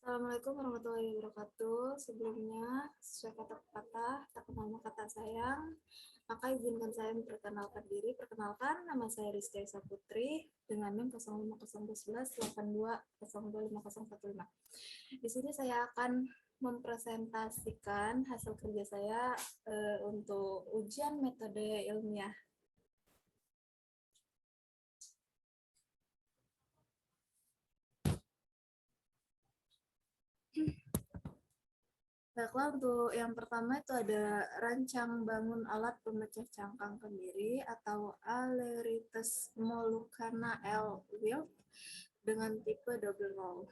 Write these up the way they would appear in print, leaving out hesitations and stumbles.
Assalamualaikum warahmatullahi wabarakatuh. Sebelumnya, sesuai kata pepatah, tak kenal maka tak sayang, maka izinkan saya memperkenalkan diri. Perkenalkan, nama saya Rizky Aisyah Putri dengan NIM 05011182025015. Di sini saya akan mempresentasikan hasil kerja saya untuk ujian metode ilmiah. Baiklah, untuk yang pertama itu ada rancang bangun alat pemecah cangkang kemiri atau Alerites molucana L. Wild dengan tipe double roll.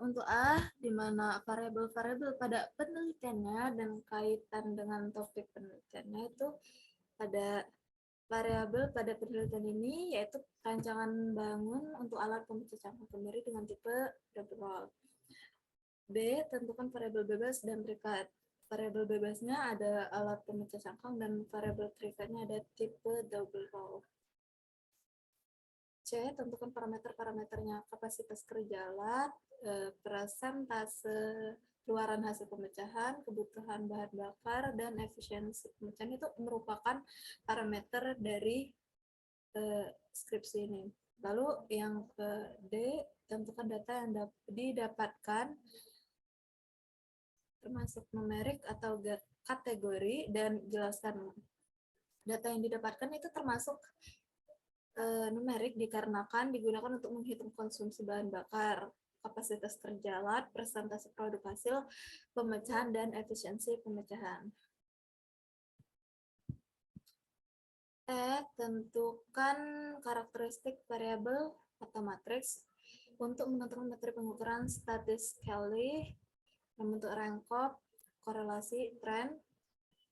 Untuk A, di mana variabel-variabel pada penelitiannya dan kaitan dengan topik penelitiannya itu ada variabel pada penelitian ini yaitu rancangan bangun untuk alat pemecah cangkang kemiri dengan tipe double roll. B, tentukan variabel bebas dan terikat. Variabel bebasnya ada alat pemecah cangkang dan variabel terikatnya ada tipe double roll. C, tentukan parameter-parameternya, kapasitas kerja alat, persentase keluaran hasil pemecahan, kebutuhan bahan bakar, dan efisiensi pemecahan itu merupakan parameter dari skripsi ini. Lalu yang ke D, tentukan data yang didapatkan termasuk numerik atau kategori dan jelaskan data yang didapatkan itu termasuk numerik dikarenakan digunakan untuk menghitung konsumsi bahan bakar, kapasitas kerja alat, persentase produk hasil pemecahan, dan efisiensi pemecahan. Tentukan karakteristik variabel atau matriks untuk menentukan materi pengukuran statistically, membentuk rangkop, korelasi, tren,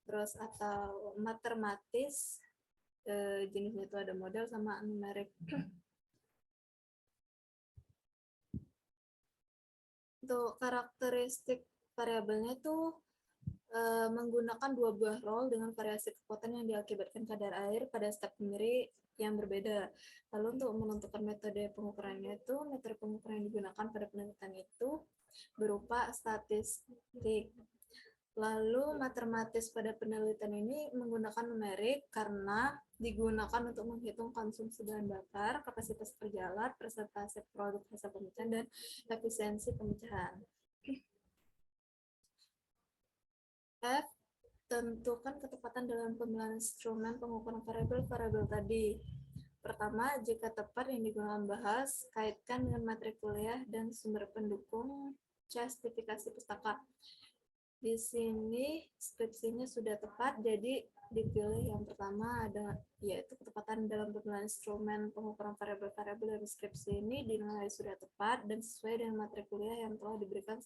terus atau matematis, jenisnya itu ada model sama numerik. Untuk karakteristik variabelnya itu menggunakan dua buah roll dengan variasi kekuatan yang diakibatkan kadar air pada step kemiri yang berbeda. Lalu untuk menentukan metode pengukurannya itu, metode pengukuran yang digunakan pada penelitian itu berupa statistik. Lalu matematis pada penelitian ini menggunakan numerik karena digunakan untuk menghitung konsumsi bahan bakar, kapasitas kerja alat, persentase produk hasil pemecahan, dan efisiensi pemecahan. F, tentukan ketepatan dalam pemilihan instrumen pengukuran variabel-variabel tadi. Pertama, jika tepat yang digunakan bahas, kaitkan dengan materi kuliah dan sumber pendukung justifikasi pustaka. Di sini skripsinya sudah tepat, jadi dipilih yang pertama ada yaitu ketepatan dalam pemilihan instrumen pengukuran variabel-variabel dari skripsi ini dinilai sudah tepat dan sesuai dengan materi kuliah yang telah diberikan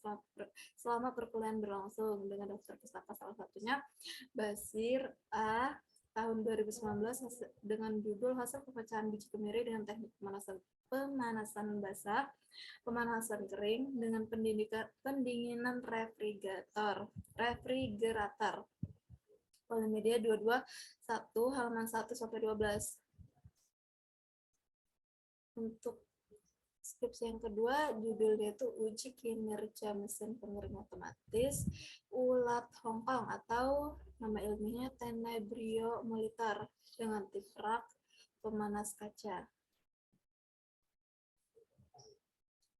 selama perkuliahan berlangsung dengan daftar pustaka salah satunya Basir A tahun 2019 dengan judul hasil pemecahan biji kemiri dengan teknik pemanasan basah, pemanasan kering dengan pendinginan refrigerator. Polimedia 221 halaman 1 sampai 12. Untuk skripsi yang kedua, judulnya itu uji kinerja mesin pengering otomatis ulat Hongkong atau nama ilmiahnya Tenebrio molitor dengan tip rak pemanas kaca.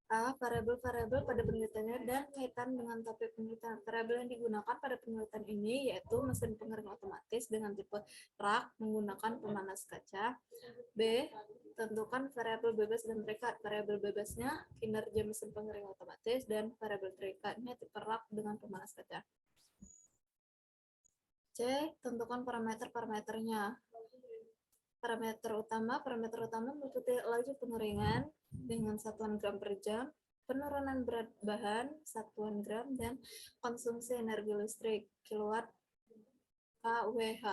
A, variabel-variabel pada penelitiannya dan kaitan dengan topik penelitian. Variabel yang digunakan pada penelitian ini yaitu mesin pengering otomatis dengan tipe rak menggunakan pemanas kaca. B, tentukan variabel bebas dan terikat. Variabel bebasnya kinerja mesin pengering otomatis dan variabel terikatnya tipe rak dengan pemanas kaca. C, tentukan parameter-parameternya. Parameter utama meliputi laju pengeringan dengan satuan gram per jam, penurunan berat bahan satuan gram, dan konsumsi energi listrik kilowatt kWh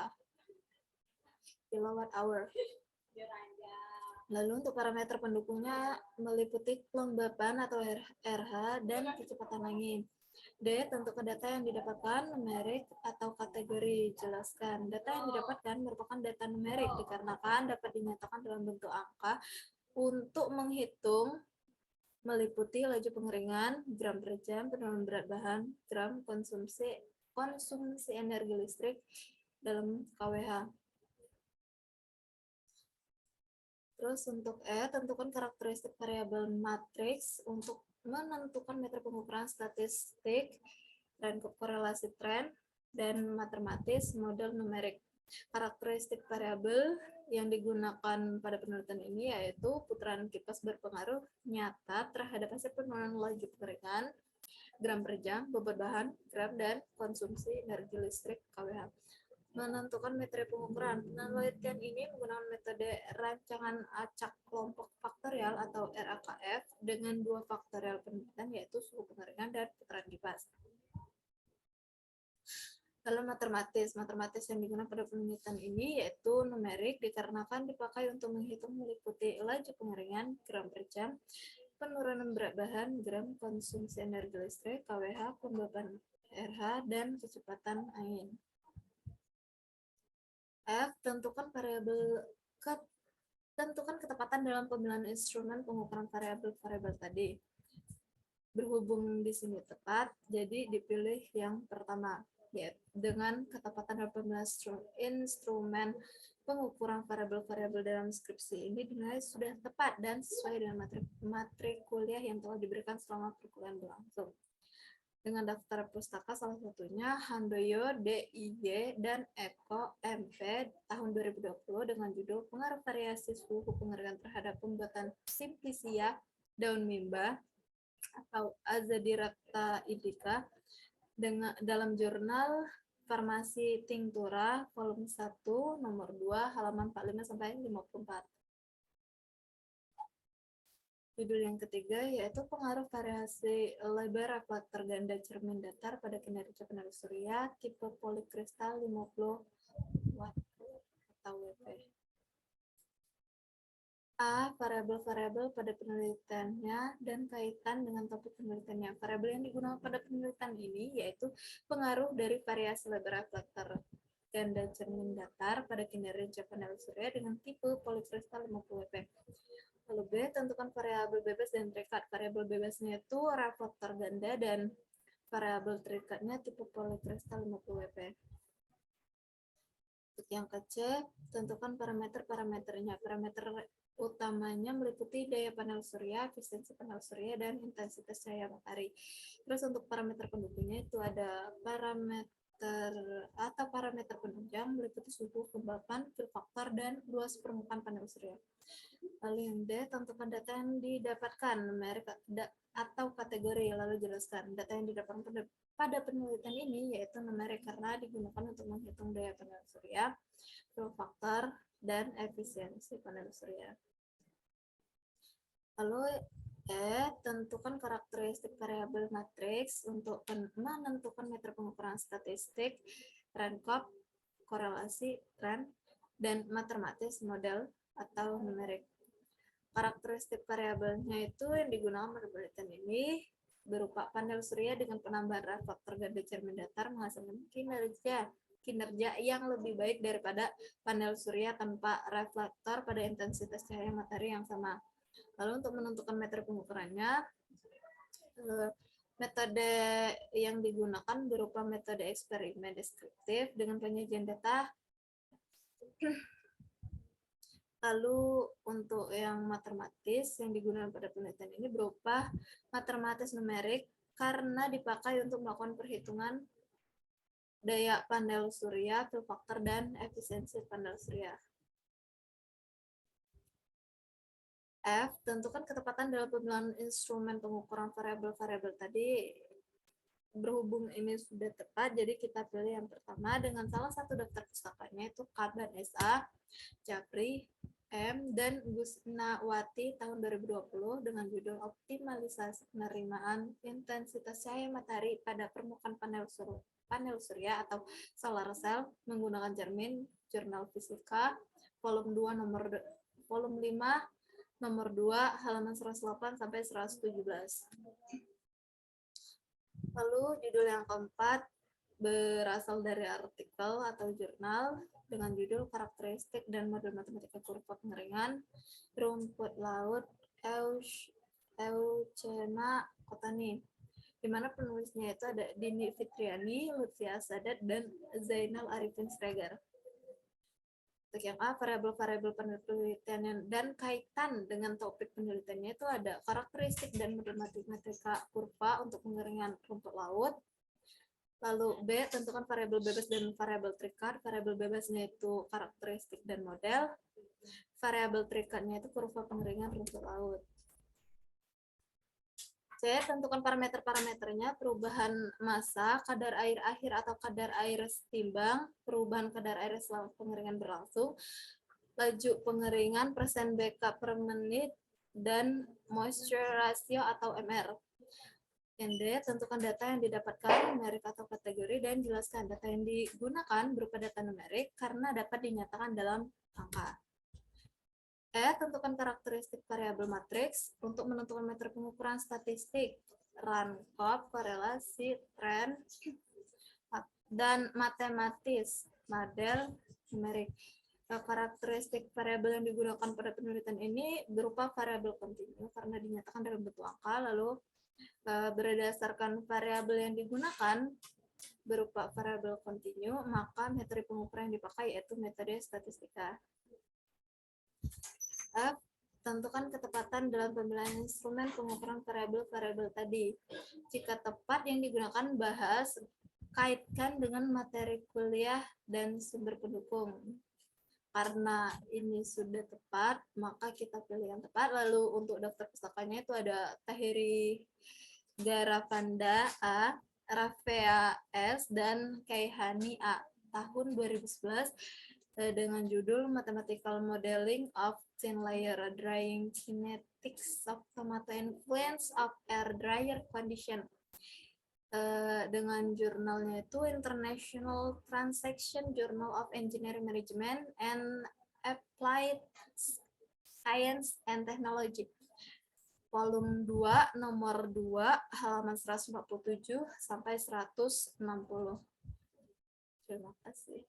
kilowatt hour. Lalu untuk parameter pendukungnya meliputi kelembapan atau RH dan kecepatan angin. D. Tentukan data yang didapatkan, numerik atau kategori. Jelaskan. Data yang didapatkan merupakan data numerik dikarenakan dapat dinyatakan dalam bentuk angka untuk menghitung meliputi laju pengeringan, gram per jam, penurunan berat bahan, gram, konsumsi energi listrik dalam kWh. Terus untuk E, tentukan karakteristik variabel matriks untuk menentukan metode pengukuran statistik, tren korelasi tren, dan matematis model numerik. Karakteristik variabel yang digunakan pada penelitian ini yaitu putaran kipas berpengaruh nyata terhadap hasil penurunan laju pengeringan, gram per jam, bobot bahan, gram, dan konsumsi energi listrik kWh. Menentukan metode pengukuran. Penelitian ini menggunakan metode rancangan acak kelompok faktorial atau RAKF dengan dua faktorial penelitian yaitu suhu pengeringan dan putaran kipas. Dalam matematis yang digunakan pada penelitian ini yaitu numerik dikarenakan dipakai untuk menghitung meliputi laju pengeringan, gram per jam, penurunan berat bahan, gram, konsumsi energi listrik, kWh, pembeban RH, dan kecepatan angin. F. Tentukan ketepatan dalam pemilihan instrumen pengukuran variabel tadi. Berhubung di sini tepat, jadi dipilih yang pertama, yaitu dengan ketepatan dalam pemilihan instrumen pengukuran variabel-variabel dalam skripsi ini dinilai sudah tepat dan sesuai dengan materi kuliah yang telah diberikan selama perkuliahan berlangsung. Dengan daftar pustaka salah satunya Handoyo, DIY, dan Eko, MP tahun 2020 dengan judul Pengaruh Variasi Suhu Pengeringan Terhadap Pembuatan Simplicia Daun Mimba atau Azadirachta indica dalam jurnal Farmasi Tinctura volume 1 nomor 2 halaman 45 sampai 54. Judul yang ketiga yaitu pengaruh variasi lebar reflektor ganda cermin datar pada kinerja panel surya tipe polikristal 50 watt atau WP. A. Variabel-variabel pada penelitiannya dan kaitan dengan topik penelitiannya. Variabel yang digunakan pada penelitian ini yaitu pengaruh dari variasi lebar reflektor ganda cermin datar pada kinerja panel surya dengan tipe polikristal 50 WP. Lalu B, tentukan variabel bebas dan terikat. Variabel bebasnya itu reflektor ganda dan variabel terikatnya tipe polikristal 50 WP. Untuk yang ke-C, tentukan parameter-parameternya. Parameter utamanya meliputi daya panel surya, efisiensi panel surya, dan intensitas cahaya matahari. Terus untuk parameter pendukungnya itu ada parameter penunjang meliputi suhu, kelembapan, fill factor, dan luas permukaan panel surya. Lalu yang D, tentukan data yang didapatkan, numerik atau kategori. Lalu jelaskan data yang didapatkan pada penelitian ini yaitu numerik karena digunakan untuk menghitung daya panel surya, fill factor, dan efisiensi panel surya. Lalu tentukan karakteristik variabel matriks untuk menentukan metode pengukuran statistik, tren korelasi tren, dan matematis model atau numerik. Karakteristik variabelnya itu yang digunakan pada penelitian ini berupa panel surya dengan penambahan reflektor ganda cermin datar menghasilkan kinerja yang lebih baik daripada panel surya tanpa reflektor pada intensitas cahaya matahari yang sama. Lalu untuk menentukan metode pengukurannya, metode yang digunakan berupa metode eksperimen deskriptif dengan penyajian data. Lalu untuk yang matematis yang digunakan pada penelitian ini berupa matematis numerik karena dipakai untuk melakukan perhitungan daya panel surya, fill factor, dan efisiensi panel surya. F. Tentukan ketepatan dalam pemilihan instrumen pengukuran variabel-variabel tadi. Berhubung ini sudah tepat, jadi kita pilih yang pertama dengan salah satu daftar pustakanya itu Kardan SA, Japri, M, dan Gusnawati tahun 2020 dengan judul Optimalisasi Penerimaan Intensitas Cahaya Matahari pada Permukaan Panel Surya atau Solar Cell menggunakan cermin, Jurnal Fisika, volume 5, nomor 2, halaman 108 sampai 117. Lalu judul yang keempat berasal dari artikel atau jurnal dengan judul karakteristik dan model matematika kurva pengeringan rumput laut Eucena Kotani, di mana penulisnya itu ada Dini Fitriani, Lutfi Asadat, dan Zainal Arifin Sregar. Untuk yang A, variabel-variabel penelitian dan kaitan dengan topik penelitiannya itu ada karakteristik dan model matematika kurva untuk pengeringan rumput laut. Lalu B, tentukan variabel bebas dan variabel terikat. Variabel bebasnya itu karakteristik dan model. Variabel terikatnya itu kurva pengeringan rumput laut. C, tentukan parameter-parameternya, perubahan massa, kadar air akhir atau kadar air setimbang, perubahan kadar air selama pengeringan berlangsung, laju pengeringan, persen bk per menit, dan moisture ratio atau MR. Yang D, tentukan data yang didapatkan, numerik atau kategori, dan jelaskan data yang digunakan berupa data numerik karena dapat dinyatakan dalam angka. E, tentukan karakteristik variabel matriks untuk menentukan metode pengukuran statistik, run curve, korelasi, tren, dan matematis, model numerik. Karakteristik variabel yang digunakan pada penelitian ini berupa variabel kontinu karena dinyatakan dalam bentuk angka, lalu berdasarkan variabel yang digunakan berupa variabel kontinu, maka metode pengukuran yang dipakai yaitu metode statistika. F, tentukan ketepatan dalam pemilihan instrumen pengukuran variabel-variabel tadi. Jika tepat yang digunakan bahas, kaitkan dengan materi kuliah dan sumber pendukung. Karena ini sudah tepat, maka kita pilih yang tepat. Lalu untuk daftar pustakanya itu ada Tahiri Garavanda A, Rafea S, dan Kaihani A tahun 2011 dengan judul Mathematical Modeling of Thin Layer Drying Kinetics of Tomato Influence of Air Dryer Condition. Dengan jurnalnya itu International Transaction Journal of Engineering Management and Applied Science and Technology. Volume 2, nomor 2, halaman 147 sampai 160. Terima kasih.